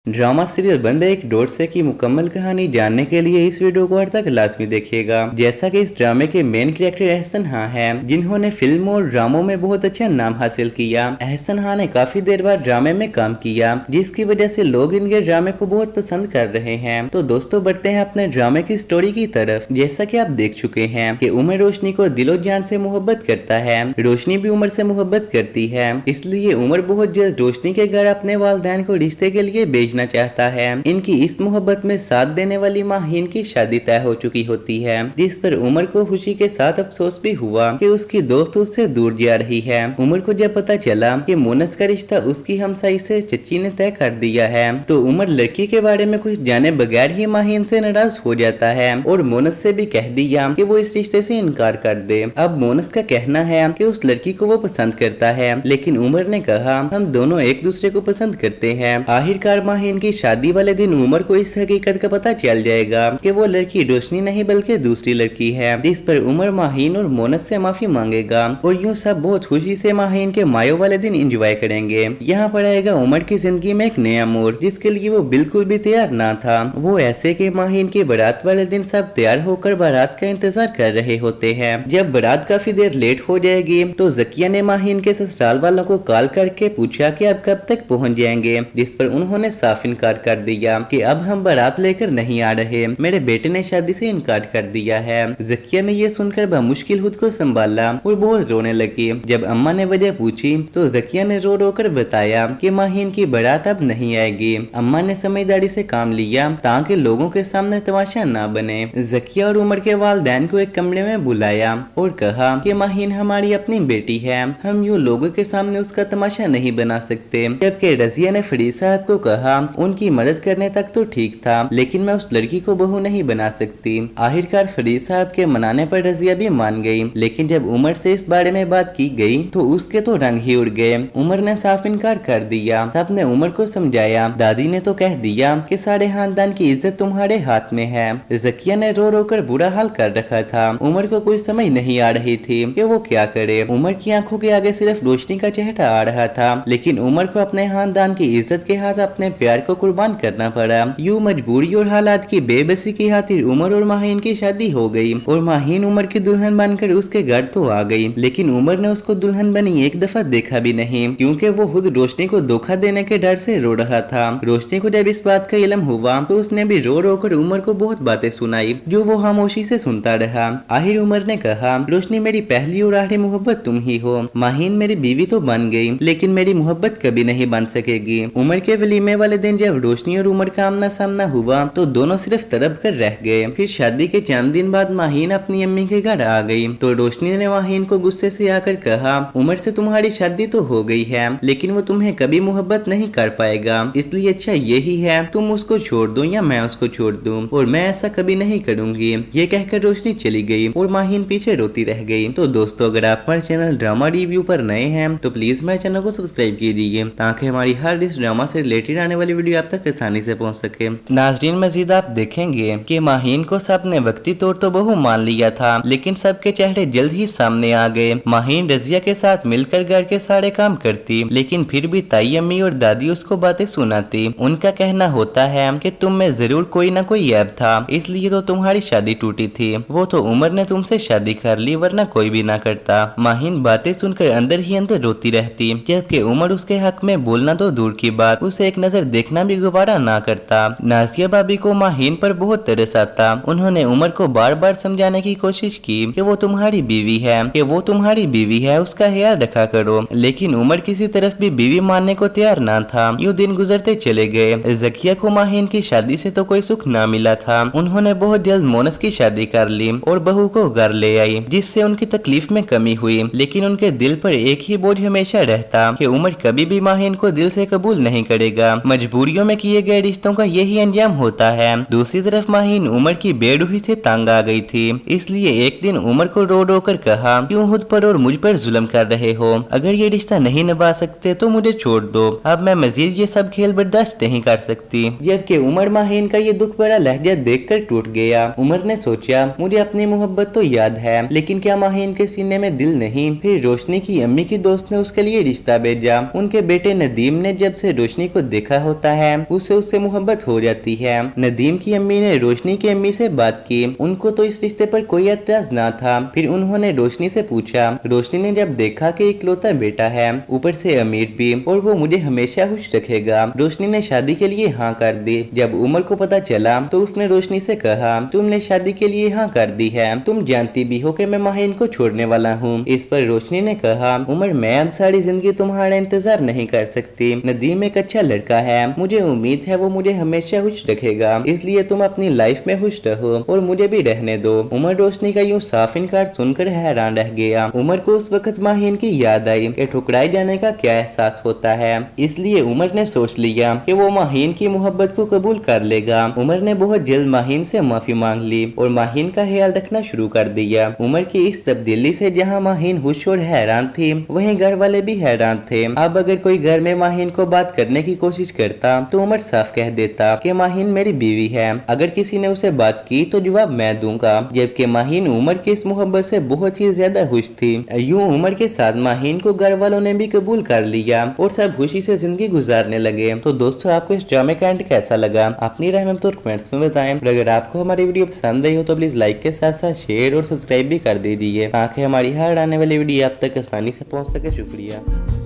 Drama serial बंद एक dot से की मुकम्मल कहानी जानने के लिए इस वीडियो को हद तक लाजमी देखिएगा। जैसा कि इस ड्रामे के मेन कैरेक्टर एहसन खां हैं, जिन्होंने फिल्मों और ड्रामों में बहुत अच्छा नाम हासिल किया। एहसन खां ने काफी देर बाद ड्रामे में काम किया, जिसकी वजह से लोग इनके ड्रामे को बहुत पसंद कर रहे हैं। तो दोस्तों बढ़ते हैं अपने ड्रामे की स्टोरी की तरफ। जैसा कि आप देख चुके हैं कि उमर रोशनी को दिलो जान से मोहब्बत करता है, रोशनी भी उमर से मोहब्बत करती है। इसलिए उमर बहुत जल्द रोशनी के घर अपने वालिदैन को रिश्ते के लिए भेजना चाहता है। इनकी इस मोहब्बत में साथ देने वाली माहीन की शादी तय हो चुकी होती है, जिस पर उमर को खुशी के साथ अफसोस भी हुआ कि उसकी दोस्त उससे दूर जा रही है। उमर को जब पता चला कि मोनस का रिश्ता उसकी हमसाई से चच्ची ने तय कर दिया है, तो उमर लड़की के बारे में कुछ जाने बगैर ही माहीन से नाराज हो जाता है और मोनस से भी कह दिया कि वो इस रिश्ते से इनकार कर दे। अब मोनस का कहना है कि उस लड़की को वो पसंद करता है, लेकिन उमर ने कहा हम दोनों एक दूसरे को पसंद करते हैं। आखिरकार माहीन की शादी वाले दिन उमर को इस हकीकत का पता चल जाएगा कि वो लड़की रोशनी नहीं बल्कि दूसरी लड़की है, जिस पर उमर माहीन और मोनस से माफी मांगेगा और यूं सब बहुत खुशी से माहीन के मायो वाले दिन एंजॉय करेंगे। यहाँ पर आएगा उमर की जिंदगी में एक नया मोड़, जिसके लिए वो बिल्कुल भी तैयार ना था। वो ऐसे कि माहीन की बारात वाले दिन सब तैयार होकर बारात का इंतजार कर रहे होते हैं। जब बारात काफी देर लेट हो जाएगी तो जकिया ने माहीन के ससुराल वालों को कॉल करके पूछा कि अब कब तक पहुँच जाएंगे, जिस पर उन्होंने साफ इनकार कर दिया कि अब हम बारात लेकर नहीं आ रहे, मेरे बेटे ने शादी से इनकार कर दिया है। जकिया ने ये सुनकर बमुश्किल खुद को संभाला और बहुत रोने लगी। जब अम्मा ने वजह पूछी तो जकिया ने रो रो कर बताया कि माहीन की बारात अब नहीं आएगी। अम्मा ने समझदारी से काम लिया ताकि लोगों के सामने तमाशा ना बने। जकिया और उमर के वालिदैन को एक कमरे में बुलाया और कहा कि माहीन हमारी अपनी बेटी है, हम यूं लोगों के सामने उसका तमाशा नहीं बना सकते। जबकि रजिया ने फरीद साहब को कहा उनकी मदद करने तक तो ठीक था, लेकिन मैं उस लड़की को बहू नहीं बना सकती। आखिरकार फरीद साहब के मनाने पर रजिया भी मान गई, लेकिन जब उमर से इस बारे में बात की गई तो उसके तो रंग ही उड़ गए। उमर ने साफ इनकार कर दिया। तब ने उमर को समझाया, दादी ने तो कह दिया कि सारे खानदान की इज्जत तुम्हारे हाथ में है। जकिया ने रो रो कर बुरा हाल कर रखा था। उमर को कोई समझ नहीं आ रही थी कि वो क्या करे। उमर की आंखों के आगे सिर्फ रोशनी का चेहरा आ रहा था, लेकिन उमर को अपने खानदान की इज्जत के हाथ अपने प्यार को कुर्बान करना पड़ा। यूं मजबूरी और हालात की बेबसी की खातिर उमर और माहीन की शादी हो गई और माहीन उमर की दुल्हन बनकर उसके घर तो आ गई, लेकिन उमर ने उसको दुल्हन बनी एक दफा देखा भी नहीं, क्योंकि वो खुद रोशनी को धोखा देने के डर से रो रहा था। रोशनी को जब इस बात का इल्म हुआ तो उसने भी रो रो कर उमर को बहुत बातें सुनाई, जो वो खामोशी से सुनता रहा। आखिर उमर ने कहा, रोशनी मेरी पहली और आखिरी मोहब्बत तुम ही हो। माहीन मेरी बीवी तो बन गई, लेकिन मेरी मोहब्बत कभी नहीं बन सकेगी। उमर के वलीमे वाले दिन जब रोशनी और उमर का आमना सामना हुआ तो दोनों सिर्फ तरफ कर रह गए। फिर शादी के चंद दिन बाद माहीन अपनी अम्मी के घर आ गई तो रोशनी ने माहीन को गुस्से से आकर कहा, उमर से तुम्हारी शादी तो हो गई है, लेकिन वो तुम्हें कभी मोहब्बत नहीं कर पाएगा, इसलिए अच्छा यही है तुम उसको छोड़ दो या मैं उसको छोड़ दूं, और मैं ऐसा कभी नहीं करूंगी। ये कहकर रोशनी चली गई और माहीन पीछे रोती रह गई। तो दोस्तों अगर आप हमारे चैनल ड्रामा रिव्यू पर नए हैं तो प्लीज मेरे चैनल को सब्सक्राइब कीजिए, ताकि हमारी हर इस ड्रामा से रिलेटेड आने वाली वीडियो आप तक आसानी से पहुंच सके। नाजरीन मजीद आप देखेंगे कि माहीन को सबने वक्ती तौर तो बहू मान लिया था, लेकिन सबके चेहरे जल्द ही सामने आ गए। माहीन रजिया के साथ मिलकर घर के सारे काम करती, लेकिन फिर भी ताई अम्मी और दादी उसको बातें सुनाती। उनका कहना होता है कि तुम में जरूर कोई ना कोई ऐब था, इसलिए तो तुम्हारी शादी टूटी थी। वो तो उमर ने तुमसे शादी कर ली, वरना कोई भी ना करता। माहीन बातें सुनकर अंदर ही अंदर रोती रहती, जबकि उमर उसके हक में बोलना तो दूर की बात, उसे एक नजर देखना भी गवारा ना करता। नाजिया भाभी को माहीन पर बहुत तरस आता। उन्होंने उमर को बार बार समझाने की कोशिश की कि वो तुम्हारी बीवी है, कि वो तुम्हारी बीवी है, उसका ख्याल रखा करो, लेकिन उमर किसी तरफ भी बीवी मानने को तैयार ना था। यूं दिन गुजरते चले गए। जकिया को माहीन की शादी से तो कोई सुख ना मिला था। उन्होंने बहुत जल्द मोनस की शादी कर ली और बहू को घर ले आई, जिससे उनकी तकलीफ में कमी हुई, लेकिन उनके दिल पर एक ही बोझ हमेशा रहता कि उमर कभी भी माहीन को दिल से कबूल नहीं करेगा। मजबूरियों में किए गए रिश्तों का यही अंजाम होता है। दूसरी तरफ माहीन उमर की बेरुखी से तंग आ गई थी, इसलिए एक दिन उमर को रो रो कर कहा, क्यों खुद पर और मुझ पर जुल्म कर रहे हो? अगर ये रिश्ता नहीं निभा सकते तो मुझे छोड़ दो, अब मैं मजीद ये सब खेल बर्दाश्त नहीं कर सकती। जबकि उमर माहीन का ये दुख भरा लहजा देखकर टूट गया। उमर ने सोचा, मुझे अपनी मोहब्बत तो याद है, लेकिन क्या माहीन के सीने में दिल नहीं? फिर रोशनी की अम्मी की दोस्त ने उसके लिए रिश्ता भेजा। उनके बेटे नदीम ने जब से रोशनी को देखा होता है उसे उससे मोहब्बत हो जाती है। नदीम की अम्मी ने रोशनी की अम्मी से बात की। उनको तो इस रिश्ते पर कोई एतराज ना था। फिर उन्होंने रोशनी से पूछा। रोशनी ने जब देखा कि इकलौता बेटा है, ऊपर से अमीर भी, और वो मुझे हमेशा खुश रखेगा, रोशनी ने शादी के लिए हाँ कर दी। जब उमर को पता चला तो उसने रोशनी से कहा, तुमने शादी के लिए हाँ कर दी है, तुम जानती भी हो कि मैं माहिन को छोड़ने वाला हूँ। इस पर रोशनी ने कहा, उमर मैं अब सारी जिंदगी तुम्हारा इंतजार नहीं कर सकती। नदीम एक अच्छा लड़का है, मुझे उम्मीद है वो मुझे हमेशा खुश रखेगा, इसलिए तुम अपनी लाइफ में खुश रहो और मुझे भी रहने दो। उमर रोशनी का यूं साफ इनकार सुनकर हैरान रह गया। उमर को उस वक्त माहिन की याद आई कि ठुकराए जाने का क्या एहसास होता है, इसलिए उमर ने सोच लिया कि वो माहिन की मोहब्बत को कबूल कर लेगा। उमर ने बहुत जल्द माहिन से माफी मांग ली और माहिन का ख्याल रखना शुरू कर दिया। उमर की इस तब्दीली से जहां माहिन खुश और हैरान थी, वहीं घर वाले भी हैरान थे। अब अगर कोई घर में माहिन को बात करने की कोशिश करता तो उमर साफ कह देता कि माहिन मेरी बीवी है, अगर किसी ने उसे बात की तो जवाब मैं दूंगा। जबकि माहिन उमर की इस मोहब्बत से बहुत ही ज्यादा खुश थी। यूं उमर के साथ माहिन को घर वालों ने भी कबूल कर लिया और सब खुशी से जिंदगी गुजारने लगे। तो दोस्तों, आपको इस ड्रामे का एंड कैसा लगा? अपनी राय में तो कमेंट्स में बताएं। अगर आपको हमारी वीडियो पसंद आई हो तो प्लीज लाइक के साथ साथ शेयर और सब्सक्राइब भी कर दीजिए ताकि हमारी हर आने वाली वीडियो आप तक आसानी से पहुंच सके। शुक्रिया।